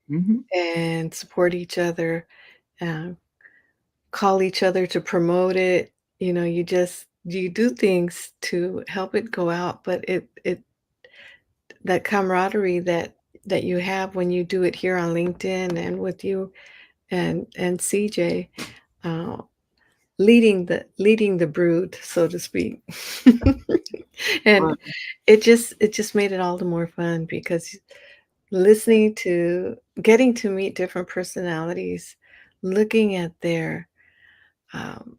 Mhm, and support each other, um, call each other to promote it. You know, you do things to help it go out, but it that camaraderie that you have when you do it here on LinkedIn and with you and CJ, uh, leading the brood, so to speak. And right, it just made it all the more fun because listening to getting to meet different personalities, looking at their um,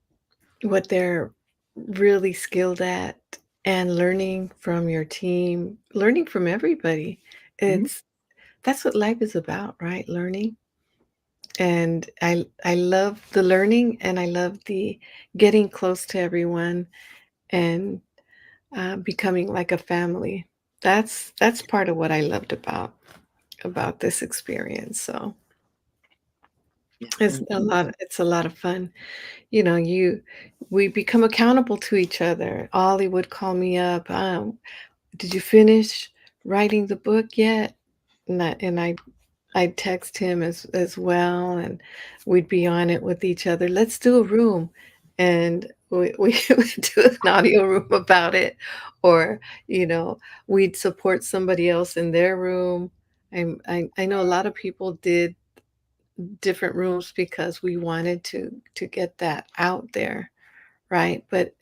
what they're really skilled at, and learning from your team, learning from everybody. mhm, It's That's what life is about, right? Learning. And I love the learning and I love the getting close to everyone and becoming like a family. That's part of what I loved about this experience. So yeah, and it's a lot of fun. You know, we become accountable to each other. Ollie would call me up. Did you finish writing the book yet? And I'd text him as well, and we'd be on it with each other. Let's do a room, and we would do an audio room about it, or we'd support somebody else in their room. I know a lot of people did different rooms because we wanted to get that out there, right? But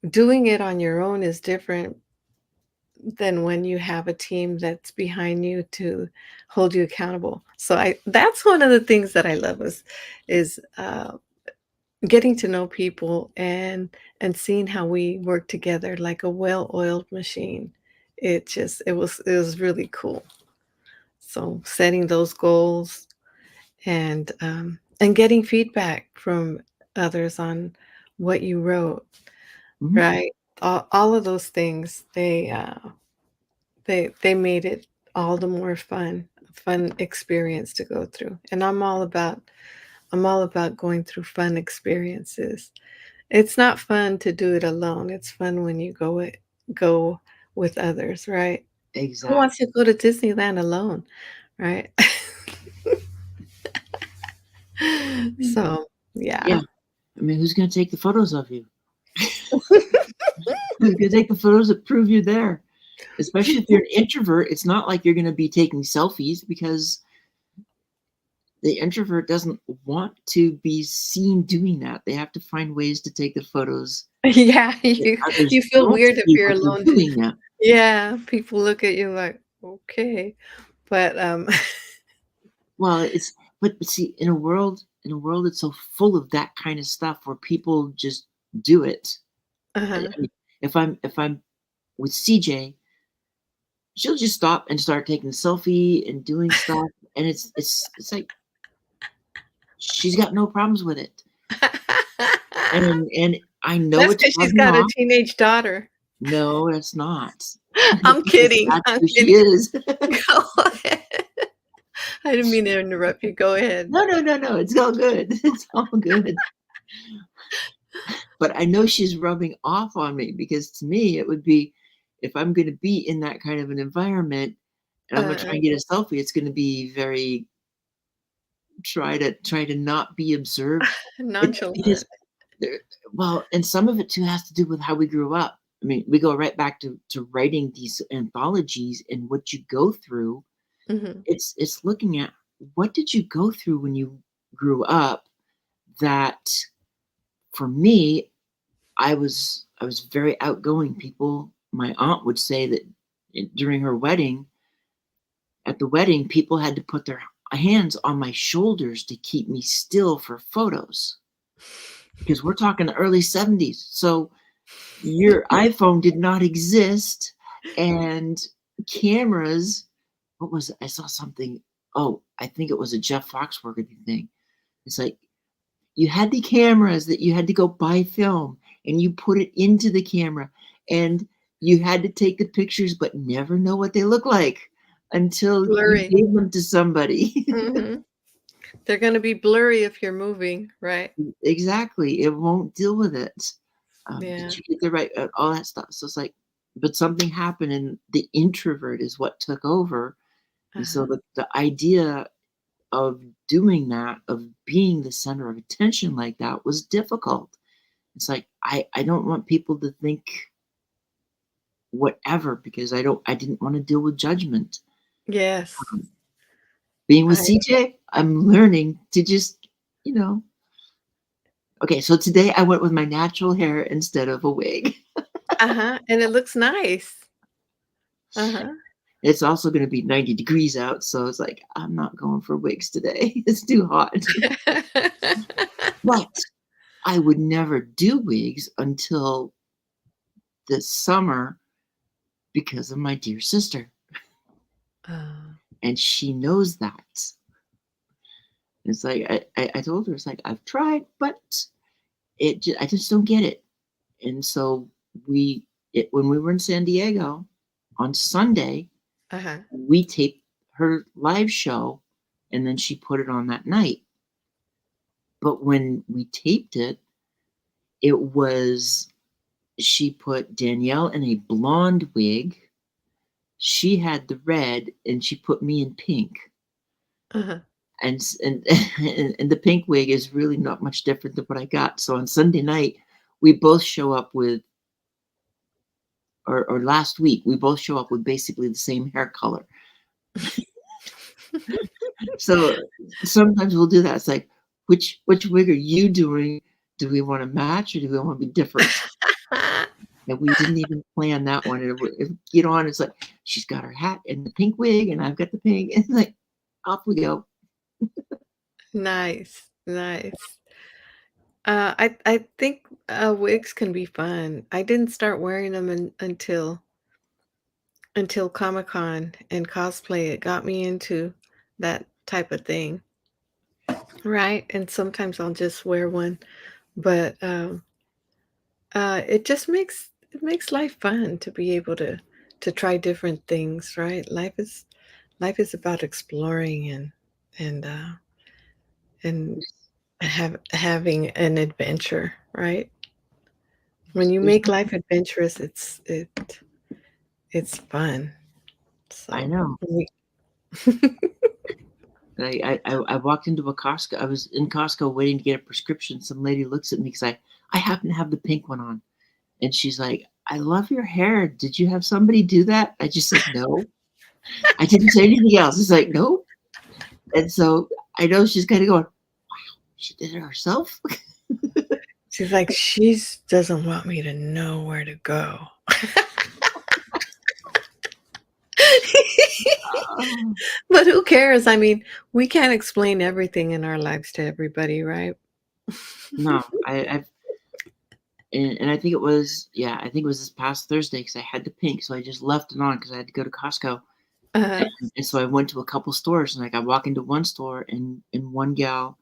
doing it on your own is different than when you have a team that's behind you to hold you accountable. So I that's one of the things that I love is getting to know people and seeing how we work together like a well-oiled machine. It was really cool. So setting those goals and getting feedback from others on what you wrote, mhm, right? All of those things, they made it all the more fun experience to go through, and I'm all about going through fun experiences. It's not fun to do it alone, it's fun when you go with others, right? Who exactly. wants to go to Disneyland alone, right? So, Yeah, yeah. I mean, who's gonna take the photos of you? Who's gonna take the photos that prove you're there? Especially if you're an introvert, it's not like you're gonna be taking selfies because the introvert doesn't want to be seen doing that. They have to find ways to take the photos Yeah, that you others feel don't weird if see you're what they're alone. doing now. Yeah, people look at you like, "Okay." But, Well, it's but see, in a world that's so full of that kind of stuff where people just do it. uh-huh. I mean, if I'm with CJ, she'll just stop and start taking a selfie and doing stuff, and it's like she's got no problems with it. And I know That's it's because 'cause she's rubbing got a off. teenage daughter. No, it's not. I'm Because kidding, that's I'm who she kidding. is. Go ahead. I didn't mean to interrupt you, go ahead. No, no, no, no, it's all good. It's all good. But I know she's rubbing off on me because to me, it would be if I'm gonna be in that kind of an environment and I'm gonna try Uh, and get a selfie, it's gonna be very try to not be observed. It's because nonchalant. there well, and some of it too has to do with how we grew up. I mean, we go right back to writing these anthologies and what you go through. Mhm. It's looking at what did you go through when you grew up that for me, I was very outgoing. People my aunt would say that during her wedding at the wedding, people had to put their hands on my shoulders to keep me still for photos because we're talking the early 70s. So your iPhone did not exist and cameras. what was it? I saw something. Oh, I think it was a Jeff Foxworthy thing. It's like you had the cameras that you had to go buy film and you put it into the camera and you had to take the pictures but never know what they look like until you Blurry. gave them to somebody. Mhm. They're gonna be blurry if you're moving, right? Exactly. It won't deal with it. Did Yeah. you get the right all that stuff? So it's like, but something happened and the introvert is what took over. And so Uh-huh. the idea of doing that, of being the center of attention like that was difficult. It's like I don't want people to think whatever because I didn't want to deal with judgment. Yes. Um, being with I CJ, I'm learning to just, you know, okay, so today I went with my natural hair instead of a wig. Uh-huh, and it looks nice. Uh-huh. It's also going to be 90 degrees out, so it's like I'm not going for wigs today. It's too hot. But I would never do wigs until this summer because of my dear sister, Oh, and she knows that. It's like I told her, it's like I've tried, but I just don't get it. And so when we were in San Diego on Sunday, uh-huh, we taped her live show, and then she put it on that night. But when we taped it, it was she put Danielle in a blonde wig. She had the red, and she put me in pink. uh-huh. And and the pink wig is really not much different than what I got. So on Sunday night, we both show up with, or last week, we both show up with basically the same hair color. So sometimes we'll do that. It's like, which wig are you doing? Do we want to match or do we want to be different? And we didn't even plan that one. It get on. It's like she's got her hat and the pink wig, and I've got the pink. And like off we go. Nice, nice. I think, wigs can be fun. I didn't start wearing them until Comic-Con and cosplay. It got me into that type of thing, right? And sometimes I'll just wear one, but, it makes life fun to be able to try different things, right? Life is about exploring and having an adventure, right? When you There's make life adventurous, it's fun. I So know. we I walked into a Costco. I was in Costco waiting to get a prescription. Some lady looks at me because I happen to have the pink one on, and she's like, "I love your hair. Did you have somebody do that?" I just said no. I didn't say anything else. It's like no, and so I know she's kind of going, "She did it herself." she's like, "She's doesn't want me to know where to go." Um, But who cares? I mean, we can't explain everything in our lives to everybody, right? no, I've and I think it was yeah, I think it was this past Thursday because I had the pink, so I just left it on because I had to go to Costco. Uh-huh. And so I went to a couple stores, and like I walk into one store, and one gal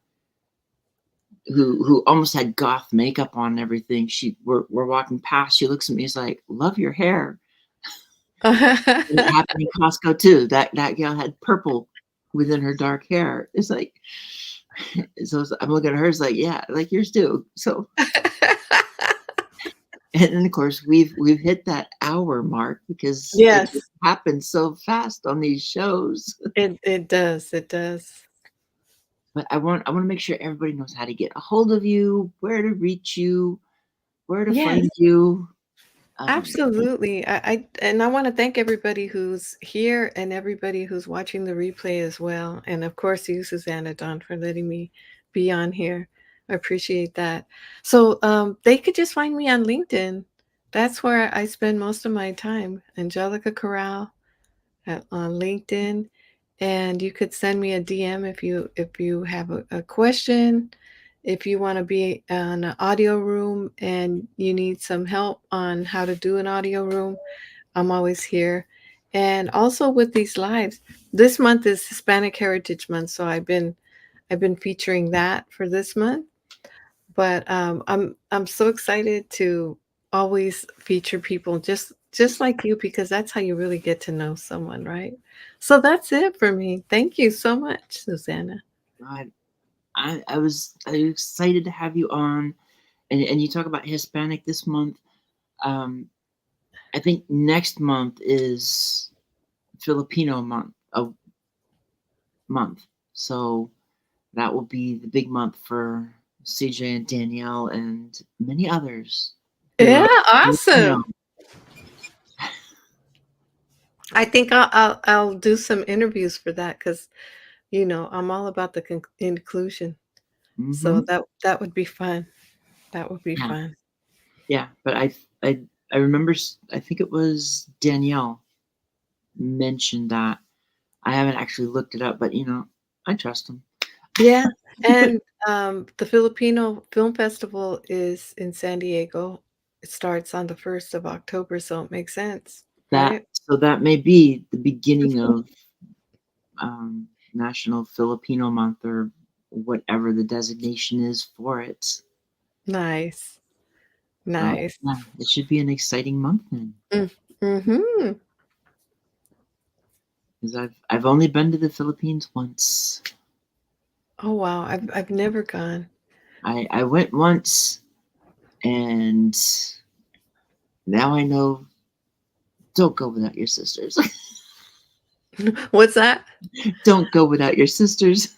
who almost had goth makeup on and everything. We're walking past. She looks at me. Is like, "Love your hair." And it happened in Costco too. That gal had purple within her dark hair. It's like, so I'm looking at her. It's like, yeah, like yours too. So, and then of course we've hit that hour mark because it Yes, just happens so fast on these shows. it does, it does. But I want to make sure everybody knows how to get a hold of you, where to reach you, where to Yes. find you. Um, Absolutely. I wanna thank everybody who's here and everybody who's watching the replay as well, and of course, you, Susanna Don, for letting me be on here. I appreciate that. So, they could just find me on LinkedIn. That's where I spend most of my time, Angelica Corral on LinkedIn, and you could send me a DM if you have a question, if you want to be on an audio room and you need some help on how to do an audio room. I'm always here. And also with these lives, this month is Hispanic Heritage Month, so I've been featuring that for this month. But I'm so excited to always feature people just like you because that's how you really get to know someone, right? So that's it for me. Thank you so much, Susanna. I, I was excited to have you on, and you talk about Hispanic this month. Um, I think next month is Filipino month, so that will be the big month for CJ and Danielle and many others who Yeah, are Filipino. awesome. I think I'll do some interviews for that because I'm all about the inclusion. So Hmm. that would be fun. That would be Yeah, fun. yeah. But I I remember. I think it was Danielle mentioned that. I haven't actually looked it up, but I trust them. Yeah, and, the Filipino Film Festival is in San Diego. It starts on the 1st of October, so it makes sense, That right? so that may be the beginning of National Filipino Month or whatever the designation is for it. Nice, So nice. yeah, it should be an exciting month then. Mm, mhm. Because I've only been to the Philippines once. Oh, wow, I've never gone. I went once, and now I know don't go without your sisters. What's that? Don't go without your sisters.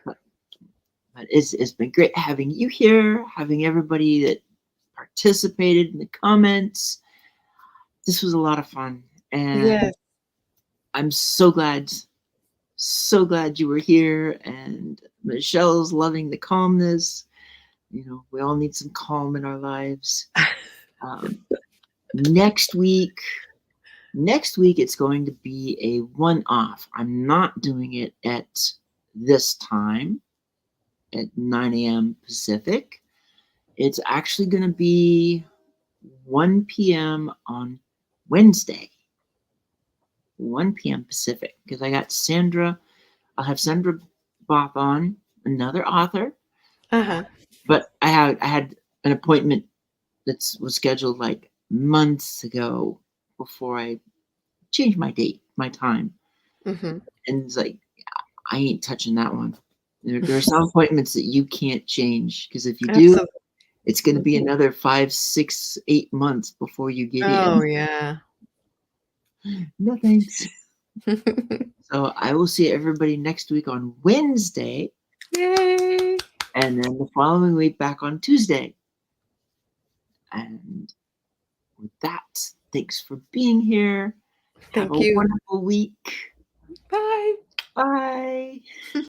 But, but it's been great having you here, having everybody that participated in the comments. This was a lot of fun, and Yes. I'm so glad you were here. And Michelle's loving the calmness. We all need some calm in our lives. Um, next week, it's going to be a one-off. I'm not doing it at this time at 9 a.m. Pacific. It's actually going to be 1 p.m. on Wednesday, 1 p.m. Pacific, because I'll have Sandra Both on, another author. Uh-huh. But I had an appointment that was scheduled like months ago before I changed my date, my time. Mhm. And it's like, I ain't touching that one. There are some appointments that you can't change because if you do, Absolutely. it's going to be another 5, 6, 8 months before you get in. Oh, yeah. No thanks. So I will see everybody next week on Wednesday, Yay. and then the following week back on Tuesday. And with that, thanks for being here. Have Thank a you. wonderful week. Bye. Bye.